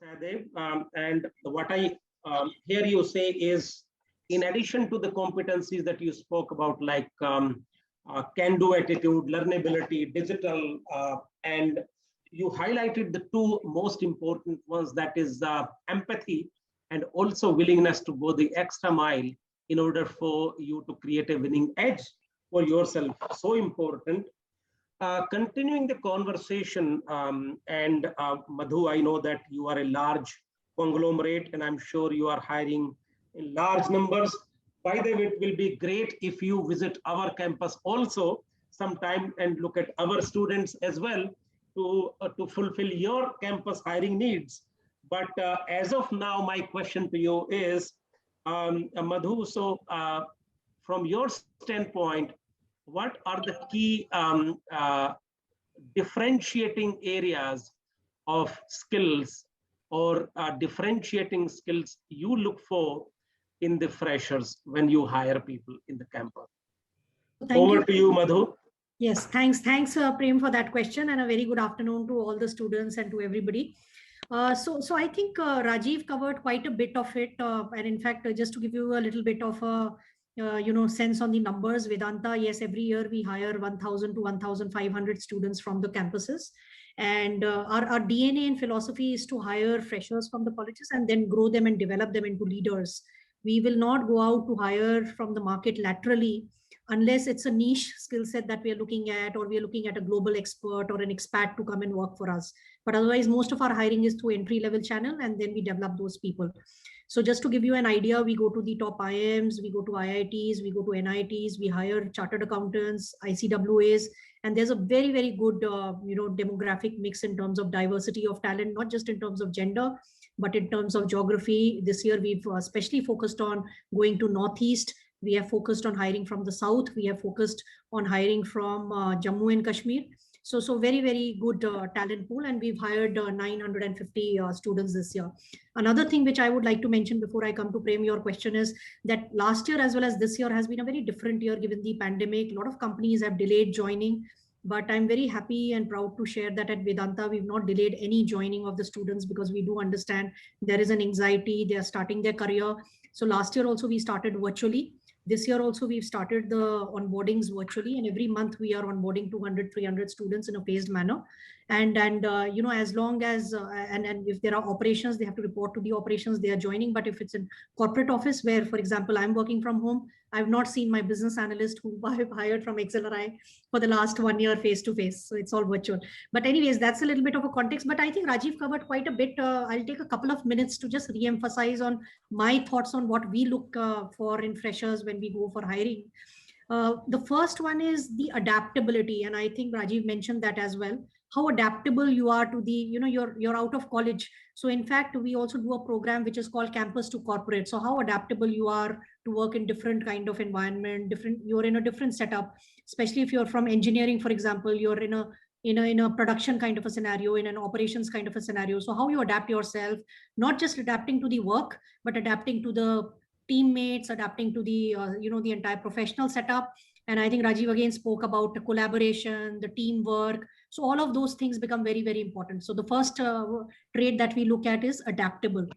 Sadev. And what I hear you say is, in addition to the competencies that you spoke about, like can-do attitude, learnability, digital, and you highlighted the two most important ones, that is empathy and also willingness to go the extra mile in order for you to create a winning edge for yourself. So important. Continuing the conversation, and Madhu, I know that you are a large conglomerate and I'm sure you are hiring in large numbers. By the way, it will be great if you visit our campus also sometime and look at our students as well to fulfill your campus hiring needs. But as of now, my question to you is, Madhu, so from your standpoint, what are the key differentiating areas of skills or differentiating skills you look for in the freshers when you hire people in the campus? Over to you, Madhu. Yes, thanks, Prem, for that question, and a very good afternoon to all the students and to everybody. So I think Rajiv covered quite a bit of it, and in fact, just to give you a little bit of a sense on the numbers, Vedanta, yes, every year we hire 1,000 to 1,500 students from the campuses, and our DNA and philosophy is to hire freshers from the colleges and then grow them and develop them into leaders. We will not go out to hire from the market laterally unless it's a niche skill set that we are looking at, or we are looking at a global expert or an expat to come and work for us. But otherwise, most of our hiring is through entry-level channel, and then we develop those people. So just to give you an idea, we go to the top IIMs, we go to IITs, we go to NITs, we hire chartered accountants, ICWAs, and there's a very, very good demographic mix in terms of diversity of talent, not just in terms of gender, but in terms of geography. This year, we've especially focused on going to Northeast. We have focused on hiring from the South. We have focused on hiring from Jammu and Kashmir. So very, very good talent pool, and we've hired 950 students this year. Another thing which I would like to mention before I come to Prem, your question, is that last year as well as this year has been a very different year given the pandemic. A lot of companies have delayed joining, but I'm very happy and proud to share that at Vedanta, we've not delayed any joining of the students, because we do understand there is an anxiety. They are starting their career. So last year also we started virtually. This year also we've started the onboardings virtually, and every month we are onboarding 200, 300 students in a phased manner. And as long as, and if there are operations, they have to report to the operations they are joining. But if it's in corporate office where, for example, I'm working from home, I've not seen my business analyst who I've hired from XLRI for the last 1 year face to face. So it's all virtual. But anyways, that's a little bit of a context, but I think Rajiv covered quite a bit. I'll take a couple of minutes to just re-emphasize on my thoughts on what we look for in freshers when we go for hiring. The first one is the adaptability. And I think Rajiv mentioned that as well. How adaptable you are to the, you're out of college. So in fact, we also do a program which is called Campus to Corporate. So how adaptable you are to work in different kind of environment, you're in a different setup, especially if you're from engineering, for example, you're in a production kind of a scenario, in an operations kind of a scenario. So how you adapt yourself, not just adapting to the work, but adapting to the teammates, adapting to the, the entire professional setup. And I think Rajiv again spoke about the collaboration, the teamwork. So all of those things become very, very important. So the first trait that we look at is adaptable.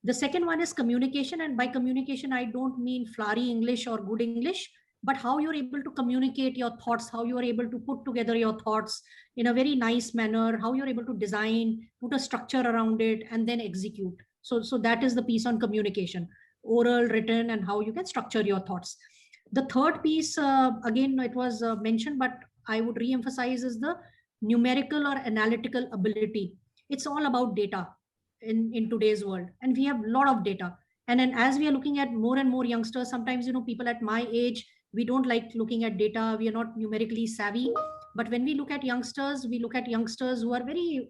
The second one is communication. And by communication, I don't mean flowery English or good English, but how you're able to communicate your thoughts, how you're able to put together your thoughts in a very nice manner, how you're able to design, put a structure around it, and then execute. So that is the piece on communication, oral, written, and how you can structure your thoughts. The third piece, again, it was mentioned, but I would re-emphasize, is the numerical or analytical ability. It's all about data in today's world, and we have a lot of data. And then as we are looking at more and more youngsters, sometimes, people at my age, we don't like looking at data. We are not numerically savvy. But when we look at youngsters, we look at youngsters who are very,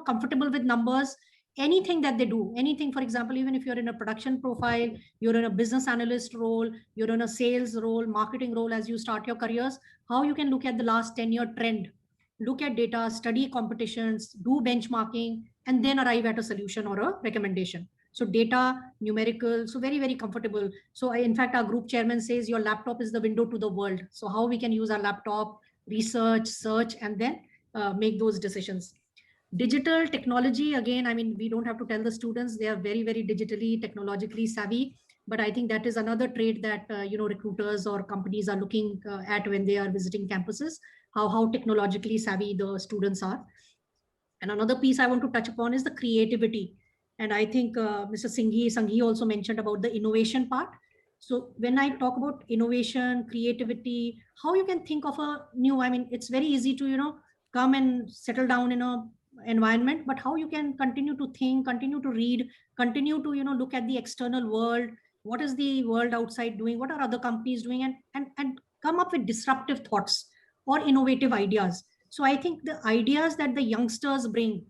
comfortable with numbers. Anything that they do, anything, for example, even if you're in a production profile, you're in a business analyst role, you're in a sales role, marketing role, as you start your careers, how you can look at the last 10-year trend, look at data, study competitions, do benchmarking, and then arrive at a solution or a recommendation. So data, numerical, so very, very comfortable. So in fact, our group chairman says your laptop is the window to the world. So how we can use our laptop, research, search, and then make those decisions. Digital technology, again, I mean, we don't have to tell the students, they are very, very digitally, technologically savvy. But I think that is another trait that, recruiters or companies are looking at when they are visiting campuses, how technologically savvy the students are. And another piece I want to touch upon is the creativity. And I think Mr. Sanghi also mentioned about the innovation part. So when I talk about innovation, creativity, how you can think of a new, I mean, it's very easy to, come and settle down in a environment, but how you can continue to think, continue to read, continue to, look at the external world, what is the world outside doing, what are other companies doing, and come up with disruptive thoughts or innovative ideas. So I think the ideas that the youngsters bring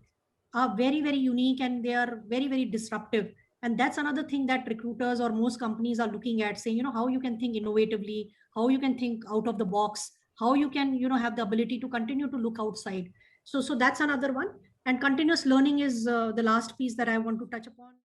are very, very unique, and they are very, very disruptive. And that's another thing that recruiters or most companies are looking at, saying, how you can think innovatively, how you can think out of the box, how you can, have the ability to continue to look outside. So that's another one. And continuous learning is the last piece that I want to touch upon.